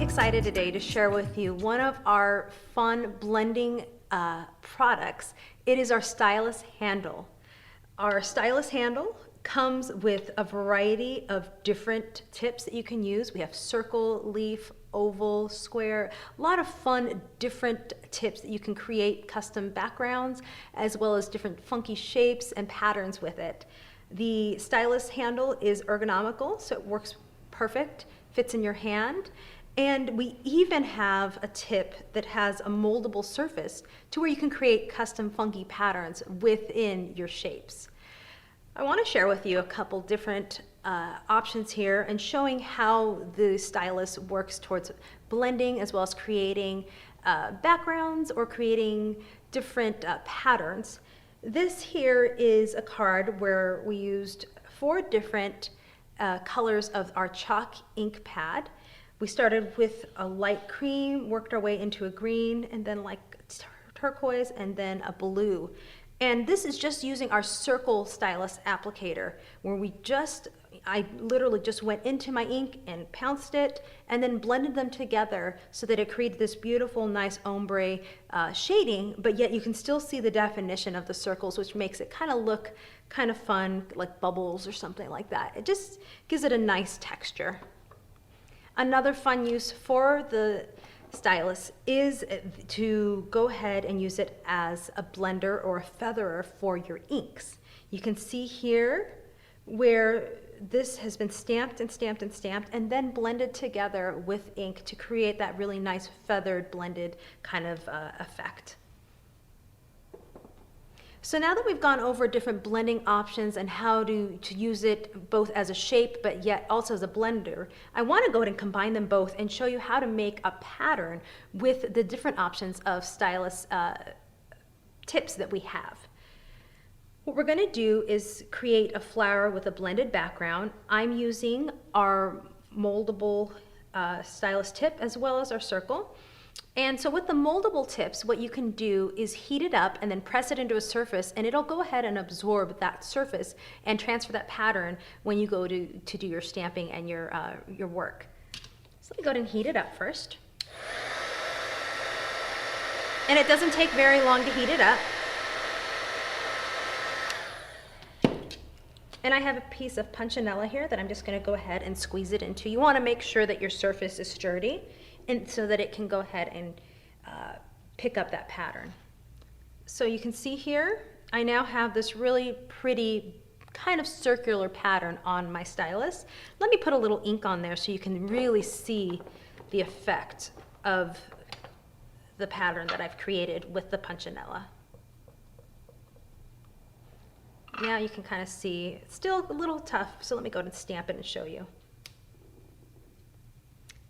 excited today to share with you one of our fun blending products. It is our Stylus Handle. Our Stylus Handle comes with a variety of different tips that you can use. We have circle, leaf, oval, square, a lot of fun different tips that you can create custom backgrounds as well as different funky shapes and patterns with it. The Stylus Handle is ergonomical, so it works perfect, fits in your hand. And we even have a tip that has a moldable surface to where you can create custom funky patterns within your shapes. I want to share with you a couple different options here and showing how the stylus works towards blending as well as creating backgrounds or creating different patterns. This here is a card where we used 4 different colors of our chalk ink pad. We started with a light cream, worked our way into a green, and then like turquoise, and then a blue. And this is just using our circle stylus applicator, where I literally just went into my ink and pounced it, and then blended them together so that it created this beautiful, nice ombre shading, but yet you can still see the definition of the circles, which makes it kind of look kind of fun, like bubbles or something like that. It just gives it a nice texture. Another fun use for the stylus is to go ahead and use it as a blender or a featherer for your inks. You can see here where this has been stamped and stamped and stamped and then blended together with ink to create that really nice feathered blended kind of effect. So now that we've gone over different blending options and how to use it both as a shape but yet also as a blender, I want to go ahead and combine them both and show you how to make a pattern with the different options of stylus tips that we have. What we're going to do is create a flower with a blended background. I'm using our moldable stylus tip as well as our circle. And so with the moldable tips, what you can do is heat it up and then press it into a surface, and it'll go ahead and absorb that surface and transfer that pattern when you go to do your stamping and your work. So let me go ahead and heat it up first. And it doesn't take very long to heat it up. And I have a piece of punchinella here that I'm just going to go ahead and squeeze it into. You want to make sure that your surface is sturdy, and so that it can go ahead and pick up that pattern. So you can see here, I now have this really pretty kind of circular pattern on my stylus. Let me put a little ink on there so you can really see the effect of the pattern that I've created with the punchinella. Now you can kind of see, it's still a little tough, so let me go ahead and stamp it and show you.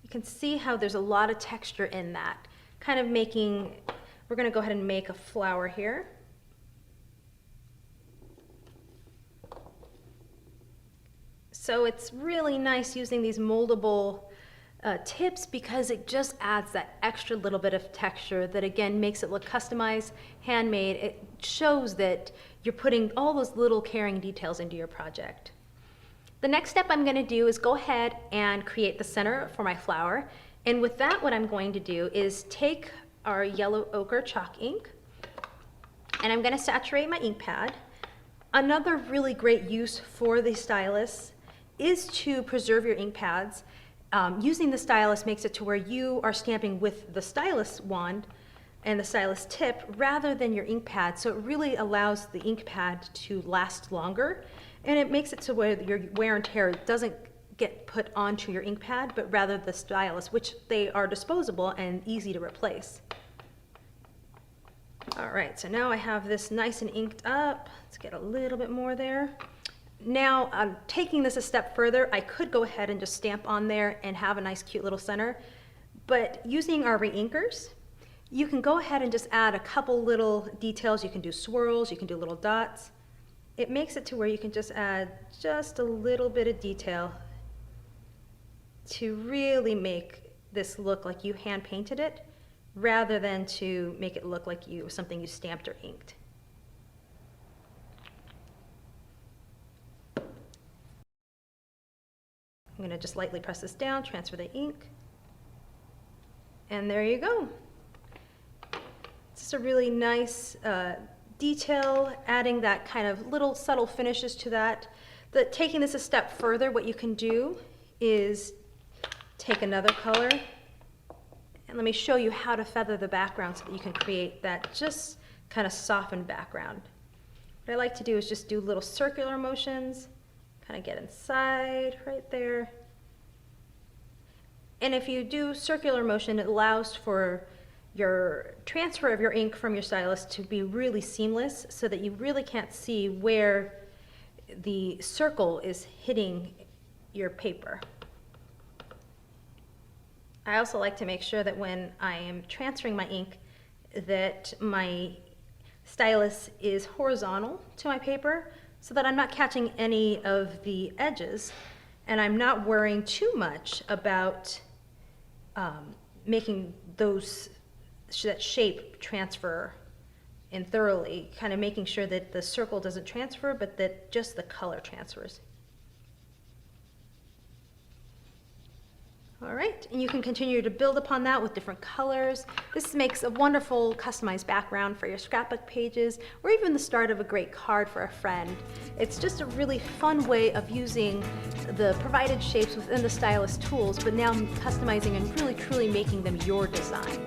You can see how there's a lot of texture in that, kind of making, we're going to go ahead and make a flower here. So it's really nice using these moldable tips because it just adds that extra little bit of texture that again makes it look customized, handmade. It shows that you're putting all those little caring details into your project. The next step I'm going to do is go ahead and create the center for my flower. And with that, what I'm going to do is take our yellow ochre chalk ink, and I'm going to saturate my ink pad. Another really great use for the stylus is to preserve your ink pads. Using the stylus makes it to where you are stamping with the stylus wand and the stylus tip rather than your ink pad, so it really allows the ink pad to last longer. And it makes it to where your wear and tear doesn't get put onto your ink pad, but rather the stylus, which they are disposable and easy to replace. All right, so now I have this nice and inked up. Let's get a little bit more there. Now, taking this a step further, I could go ahead and just stamp on there and have a nice cute little center. But using our re-inkers, you can go ahead and just add a couple little details. You can do swirls, you can do little dots. It makes it to where you can just add just a little bit of detail to really make this look like you hand painted it rather than to make it look like something you stamped or inked. I'm going to just lightly press this down, transfer the ink. And there you go. It's just a really nice detail, adding that kind of little subtle finishes to that. Taking this a step further, what you can do is take another color, and let me show you how to feather the background so that you can create that just kind of softened background. What I like to do is just do little circular motions, kind of get inside right there. And if you do circular motion, it allows for your transfer of your ink from your stylus to be really seamless so that you really can't see where the circle is hitting your paper. I also like to make sure that when I am transferring my ink that my stylus is horizontal to my paper so that I'm not catching any of the edges and I'm not worrying too much about making that shape transfer in thoroughly, kind of making sure that the circle doesn't transfer, but that just the color transfers. All right, and you can continue to build upon that with different colors. This makes a wonderful customized background for your scrapbook pages, or even the start of a great card for a friend. It's just a really fun way of using the provided shapes within the Stylus tools, but now customizing and really truly making them your design.